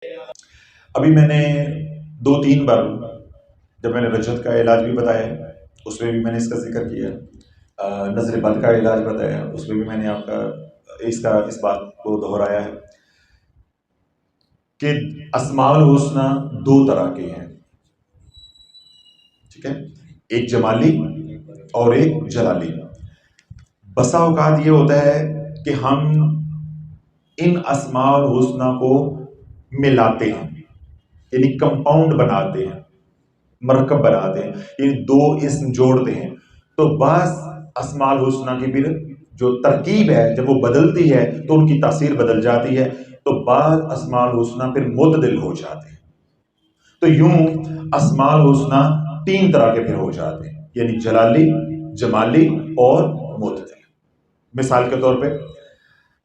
ابھی میں نے 2-3 بار جب میں نے رجت کا علاج بھی بتایا اس میں بھی میں نے اس کا ذکر کیا، نظر بد کا علاج بتایا اس میں بھی میں نے آپ کا اس بات کو دہرایا ہے کہ اسماء الحسنہ 2 طرح کے ہیں، ٹھیک ہے، ایک جمالی اور ایک جلالی۔ بسا اوقات یہ ہوتا ہے کہ ہم ان اسماء الحسنہ کو ملاتے ہیں، یعنی کمپاؤنڈ بناتے ہیں، مرکب بناتے ہیں، یعنی 2 اسم جوڑتے ہیں، تو بعض اسماء الحسنہ کی پھر جو ترکیب ہے جب وہ بدلتی ہے تو ان کی تاثیر بدل جاتی ہے، تو بعض اسماء الحسنہ پھر معتدل ہو جاتے ہیں۔ تو یوں اسماء الحسنہ 3 طرح کے پھر ہو جاتے ہیں، یعنی جلالی، جمالی اور معتدل۔ مثال کے طور پہ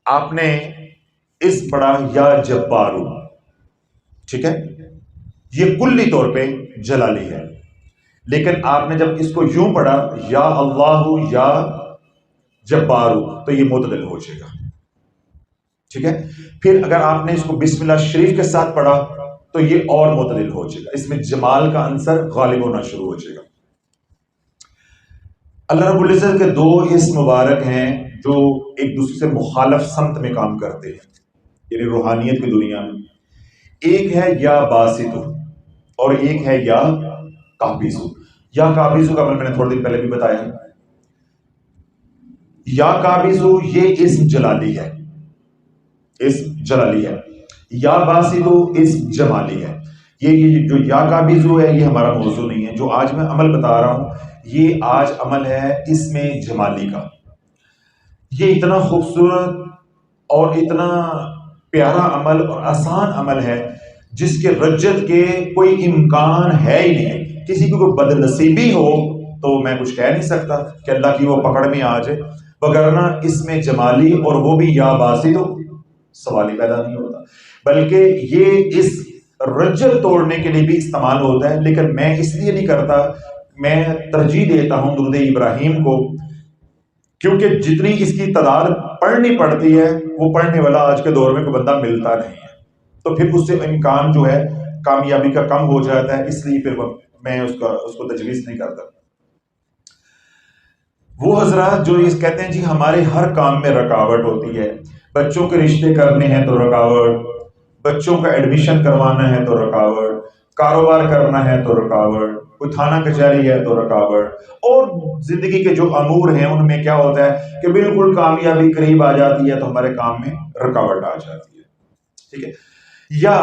آپ نے اس پڑھا یا جبارو، ٹھیک ہے، یہ کلی طور پہ جلالی ہے، لیکن آپ نے جب اس کو یوں پڑھا یا اللہ یا جبارو تو یہ معتدل ہو جائے گا، ٹھیک ہے۔ پھر اگر آپ نے اس کو بسم اللہ شریف کے ساتھ پڑھا تو یہ اور معتدل ہو جائے گا، اس میں جمال کا عنصر غالب ہونا شروع ہو جائے گا۔ اللہ رب العزت کے 2 اسم مبارک ہیں جو ایک دوسرے سے مخالف سمت میں کام کرتے ہیں، یعنی روحانیت کی دنیا میں۔ ایک ہے یا باسطو اور ایک ہے یا قابضو۔ یا قابضو کا میں نے تھوڑے دن پہلے بھی بتایا ہے۔ یا قابضو یہ اسم جلالی ہے، اسم جلالی ہے۔ یا باسطو اسم جمالی ہے۔ یہ جو یا قابضو ہے یہ ہمارا موضوع نہیں ہے، جو آج میں عمل بتا رہا ہوں یہ آج عمل ہے اس میں جمالی کا۔ یہ اتنا خوبصورت اور اتنا پیارا عمل اور آسان عمل ہے جس کے رجت کے کوئی امکان ہے ہی نہیں۔ کسی کو کوئی بد نصیبی ہو تو میں کچھ کہہ نہیں سکتا کہ اللہ کی وہ پکڑ میں آ جائے، وگرنہ اس میں جمالی اور وہ بھی یا باسطو سوال ہی پیدا نہیں ہوتا، بلکہ یہ اس رجت توڑنے کے لیے بھی استعمال ہوتا ہے، لیکن میں اس لیے نہیں کرتا، میں ترجیح دیتا ہوں درود ابراہیم کو، کیونکہ جتنی اس کی تعداد پڑھنی پڑتی ہے وہ پڑھنے والا آج کے دور میں کوئی بندہ ملتا نہیں ہے، تو پھر اس سے امکان جو ہے کامیابی کا کم ہو جاتا ہے، اس لیے پھر میں اس کو تجویز نہیں کرتا۔ وہ حضرات جو یہ کہتے ہیں جی ہمارے ہر کام میں رکاوٹ ہوتی ہے، بچوں کے رشتے کرنے ہیں تو رکاوٹ، بچوں کا ایڈمیشن کروانا ہے تو رکاوٹ، کاروبار کرنا ہے تو رکاوٹ، کوئی تھانہ کچہری ہے تو رکاوٹ، اور زندگی کے جو امور ہیں ان میں کیا ہوتا ہے کہ بالکل کامیابی قریب آ جاتی ہے تو ہمارے کام میں رکاوٹ آ جاتی ہے، ٹھیک ہے۔ یا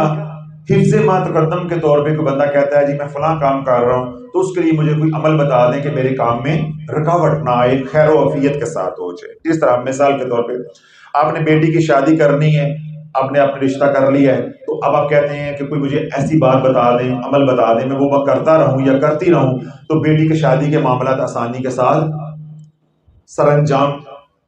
حفظ ما تقدم کے طور پہ کوئی بندہ کہتا ہے جی میں فلاں کام کر رہا ہوں تو اس کے لیے مجھے کوئی عمل بتا دیں کہ میرے کام میں رکاوٹ نہ آئے، خیر و عافیت کے ساتھ ہو جائے۔ اس طرح مثال کے طور پہ آپ نے بیٹی کی شادی کرنی ہے، آپ نے اپنا رشتہ کر لیا ہے، تو اب آپ کہتے ہیں کہ کوئی مجھے ایسی بات بتا دیں، عمل بتا دیں، میں وہ بات کرتا رہوں یا کرتی رہوں تو بیٹی کی شادی کے معاملات آسانی کے ساتھ سر انجام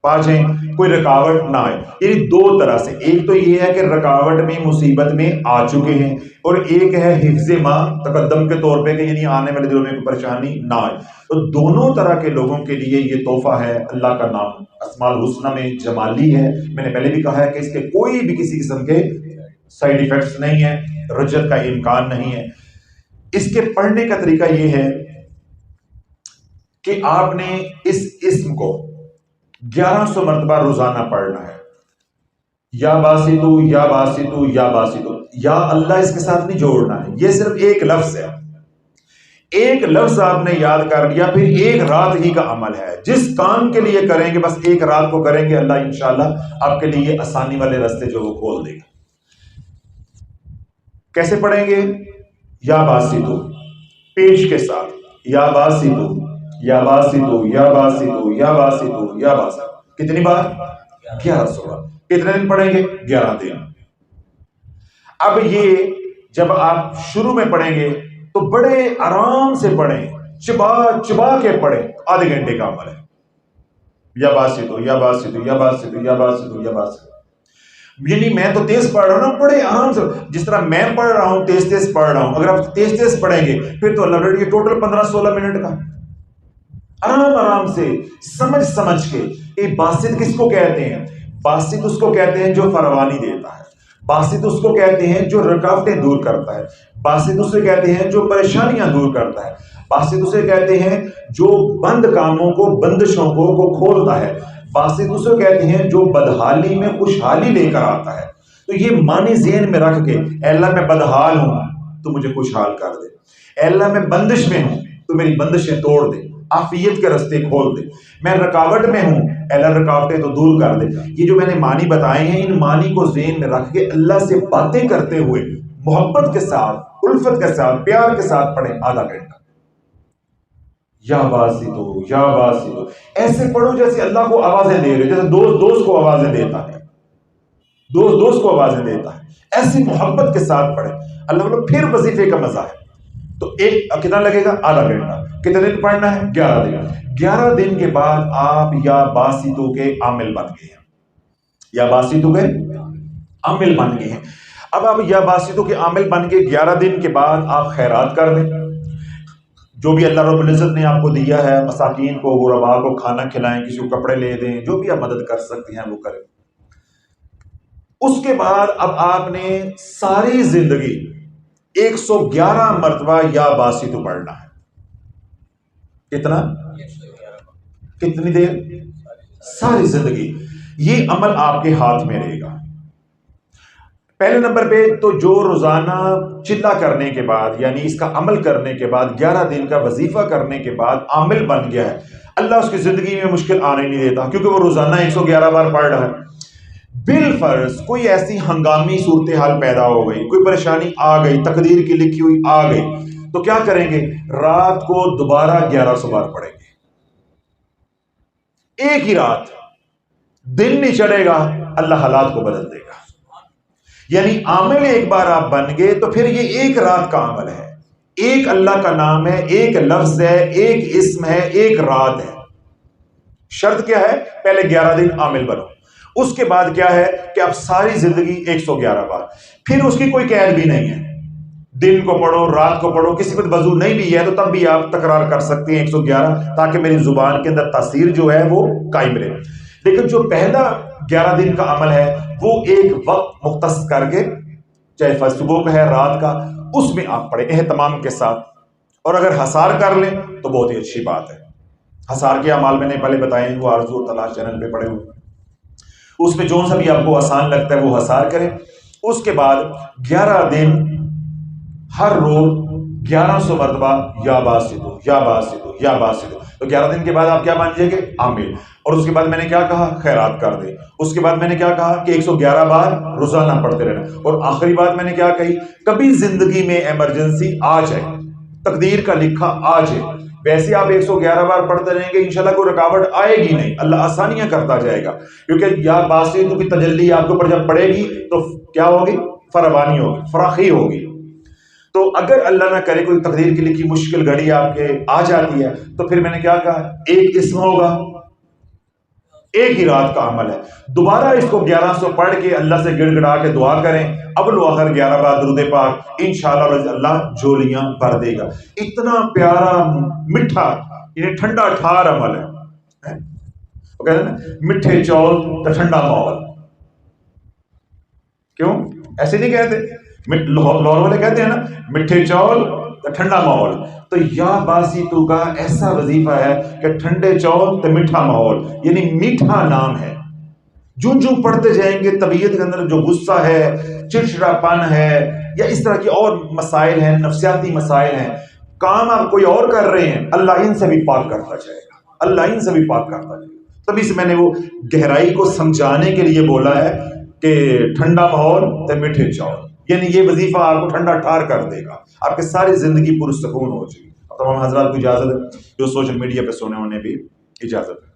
پا جائیں، کوئی رکاوٹ نہ آئے۔ یعنی 2 طرح سے، ایک تو یہ ہے کہ رکاوٹ میں مصیبت میں آ چکے ہیں، اور ایک ہے حفظ ما تقدم کے طور پہ کہ یعنی آنے والے دنوں میں کوئی پریشانی نہ آئے۔ تو دونوں طرح کے لوگوں کے لیے یہ تحفہ ہے اللہ کا نام اسماء الحسنہ میں جمالی ہے۔ میں نے پہلے بھی کہا ہے کہ اس کے کوئی بھی کسی قسم کے سائیڈ ایفیکٹس نہیں ہیں، رجت کا امکان نہیں ہے۔ اس کے پڑھنے کا طریقہ یہ ہے کہ آپ نے اس اسم کو 1100 مرتبہ روزانہ پڑھنا ہے، یا باسطو یا باسطو یا باسطو، یا اللہ اس کے ساتھ نہیں جوڑنا ہے، یہ صرف ایک لفظ ہے، ایک لفظ آپ نے یاد کر لیا، پھر ایک رات ہی کا عمل ہے، جس کام کے لیے کریں گے بس ایک رات کو کریں گے، اللہ انشاءاللہ آپ کے لیے آسانی والے راستے جو وہ کھول دے گا۔ کیسے پڑھیں گے؟ یا باسطو پیش کے ساتھ، یا باسطو یا باسطو یا باسطو یا باسطو یا باسطو، کتنی بار؟ 1100 بار۔ کتنے دن پڑھیں گے؟ 11 دن۔ اب یہ جب آپ شروع میں پڑھیں گے تو بڑے آرام سے پڑھیں، چبا چبا کے پڑھیں، آدھے گھنٹے کا عمل ہے۔ یا باسطو یا باسطو یا باسطو یا باسطو یا باسطو، یعنی میں تو تیز پڑھ رہا ہوں، بڑے آرام سے، جس طرح میں پڑھ رہا ہوں تیز تیز پڑھ رہا ہوں، اگر آپ تیز تیز پڑھیں گے پھر تو اللہ یہ ٹوٹل 15-16 منٹ کا آرام آرام سے سمجھ کے۔ یہ باسط کس کو کہتے ہیں؟ باسط اس کو کہتے ہیں جو فروانی دیتا ہے، باسط اس کو کہتے ہیں جو رکاوٹیں دور کرتا ہے، باسط اسے کہتے ہیں جو پریشانیاں دور کرتا ہے، باسط اسے کہتے ہیں جو بند کاموں کو، بندشوں کو کھولتا ہے، باسط اسے کہتے ہیں جو بدحالی میں خوشحالی لے کر آتا ہے۔ تو یہ معنی ذہن میں رکھ کے، اے اللہ میں بدحال ہوں تو مجھے خوشحال کر دے، اے اللہ میں بندش میں ہوں تو میری بندشیں توڑ دے، عافیت کے رستے کھول دے، میں رکاوٹ میں ہوں اے اللہ رکاوٹیں تو دور کر دے۔ یہ جو میں نے معنی بتائے ہیں، ان معنی کو ذہن میں رکھ کے اللہ سے باتیں کرتے ہوئے محبت کے ساتھ، الفت کے ساتھ، پیار کے ساتھ پڑھیں آدھا گھنٹہ۔ یا باسطو یا باسطو، ایسے پڑھو جیسے اللہ کو آوازیں دے رہے، جیسے دوست کو آوازیں دیتا ہے، دوست کو آوازیں دیتا ہے، ایسی محبت کے ساتھ پڑھیں۔ اللہ بولو پھر وظیفے کا مزہ ہے۔ تو ایک کتنا لگے گا؟ آدھا گھنٹہ۔ کتنے دن پڑھنا ہے؟ 11 دن۔ 11 دن کے بعد آپ یا باسطو کے عامل بن گئے ہیں، یا باسطو کے عامل بن گئے ہیں۔ اب آپ یا باسطو کے عامل بن کے 11 دن کے بعد آپ خیرات کر دیں، جو بھی اللہ رب العزت نے آپ کو دیا ہے، مساکین کو، غرباء کو کھانا کھلائیں، کسی کو کپڑے لے دیں، جو بھی آپ مدد کر سکتے ہیں وہ کریں۔ اس کے بعد اب آپ نے ساری زندگی 111 مرتبہ یا باسطو پڑھنا ہے۔ کتنا؟ کتنی دیر؟ ساری زندگی۔ یہ عمل آپ کے ہاتھ میں رہے گا۔ پہلے نمبر پہ تو جو روزانہ چلا کرنے کے بعد، یعنی اس کا عمل کرنے کے بعد، 11 دن کا وظیفہ کرنے کے بعد عامل بن گیا ہے، اللہ اس کی زندگی میں مشکل آنے نہیں دیتا، کیونکہ وہ روزانہ 111 بار پڑھ رہا ہے۔ بالفرض کوئی ایسی ہنگامی صورتحال پیدا ہو گئی، کوئی پریشانی آ گئی، تقدیر کی لکھی ہوئی آ گئی، تو کیا کریں گے؟ رات کو دوبارہ 1100 بار پڑھیں گے، ایک ہی رات، دن نہیں چڑھے گا، اللہ حالات کو بدل دے گا۔ یعنی عامل ایک بار آپ بن گئے تو پھر یہ ایک رات کا عمل ہے، ایک اللہ کا نام ہے، ایک لفظ ہے، ایک اسم ہے، ایک رات ہے۔ شرط کیا ہے؟ پہلے 11 دن عامل بنو، اس کے بعد کیا ہے کہ اب ساری زندگی 111 بار۔ پھر اس کی کوئی قید بھی نہیں ہے، دن کو پڑھو، رات کو پڑھو، کسی پر وضو نہیں بھی ہے تو تب بھی آپ تکرار کر سکتے ہیں 111، تاکہ میری زبان کے اندر تاثیر جو ہے وہ قائم رہے۔ لیکن جو پہلا 11 دن کا عمل ہے وہ ایک وقت مختص کر کے، چاہے صبح کا ہے، رات کا، اس میں آپ پڑھیں اہتمام کے ساتھ، اور اگر حصار کر لیں تو بہت ہی اچھی بات ہے۔ حصار کے اعمال میں نے پہلے بتائے ہیں، وہ آرزو اور تلاش چینل پہ پڑے ہوئے، اس میں جو سا بھی آپ کو آسان لگتا ہے وہ حصار کریں۔ اس کے بعد 11 دن ہر روز 1100 مرتبہ یا باسطو یا باسطو یا باسطو۔ تو 11 دن کے بعد آپ کیا بن جائیں گے؟ عامل۔ اور اس کے بعد میں نے کیا کہا؟ خیرات کر دے۔ اس کے بعد میں نے کیا کہا کہ 111 بار روزانہ پڑھتے رہنا۔ اور آخری بات میں نے کیا کہی؟ کبھی زندگی میں ایمرجنسی آ جائے، تقدیر کا لکھا آ جائے، ویسے آپ 111 بار پڑھتے رہیں گے، انشاءاللہ کوئی رکاوٹ آئے گی نہیں، اللہ آسانیاں کرتا جائے گا، کیونکہ یا باسطو کی تجلی آپ کے اوپر جب پڑے گی تو کیا ہوگی؟ فراوانی ہوگی، فراخی ہوگی۔ تو اگر اللہ نہ کرے کوئی تقدیر کی لکھی مشکل گھڑی آپ کے آ جاتی ہے تو پھر میں نے کیا کہا؟ ایک اسم ہوگا، ایک ہی رات کا عمل ہے۔ دوبارہ اس کو 1100 پڑھ کے اللہ سے گڑ گڑا کے دعا کریں، اول و آخر 11 بار درود پاک، انشاءاللہ اللہ جھولیاں بھر دے گا۔ اتنا پیارا، میٹھا، یہ ٹھنڈا ٹھار عمل ہے۔ وہ کہتے ہیں نا میٹھے چول تو ٹھنڈا ماحول، کیوں ایسے نہیں کہتے؟ لاہور والے کہتے ہیں نا میٹھے چول تو ٹھنڈا ماحول۔ تو یا باسطو کا ایسا وظیفہ ہے کہ ٹھنڈے چول تو میٹھا ماحول، یعنی میٹھا نام ہے۔ جوں جوں پڑھتے جائیں گے طبیعت کے اندر جو غصہ ہے، چڑچڑا پن ہے، یا اس طرح کی اور مسائل ہیں، نفسیاتی مسائل ہیں، کام آپ کوئی اور کر رہے ہیں، اللہ ان سے بھی پاک کرتا جائے گا، اللہ ان سے بھی پاک کرتا جائے گا۔ تبھی سے میں نے وہ گہرائی کو سمجھانے کے لیے بولا ہے کہ ٹھنڈا ماحول تو میٹھے چول، یعنی یہ وظیفہ آپ کو ٹھنڈا ٹھار کر دے گا، آپ کی ساری زندگی پرسکون ہو جائے گی۔ تمام حضرات کو اجازت ہے، جو سوشل میڈیا پہ سونے ہونے بھی اجازت ہے۔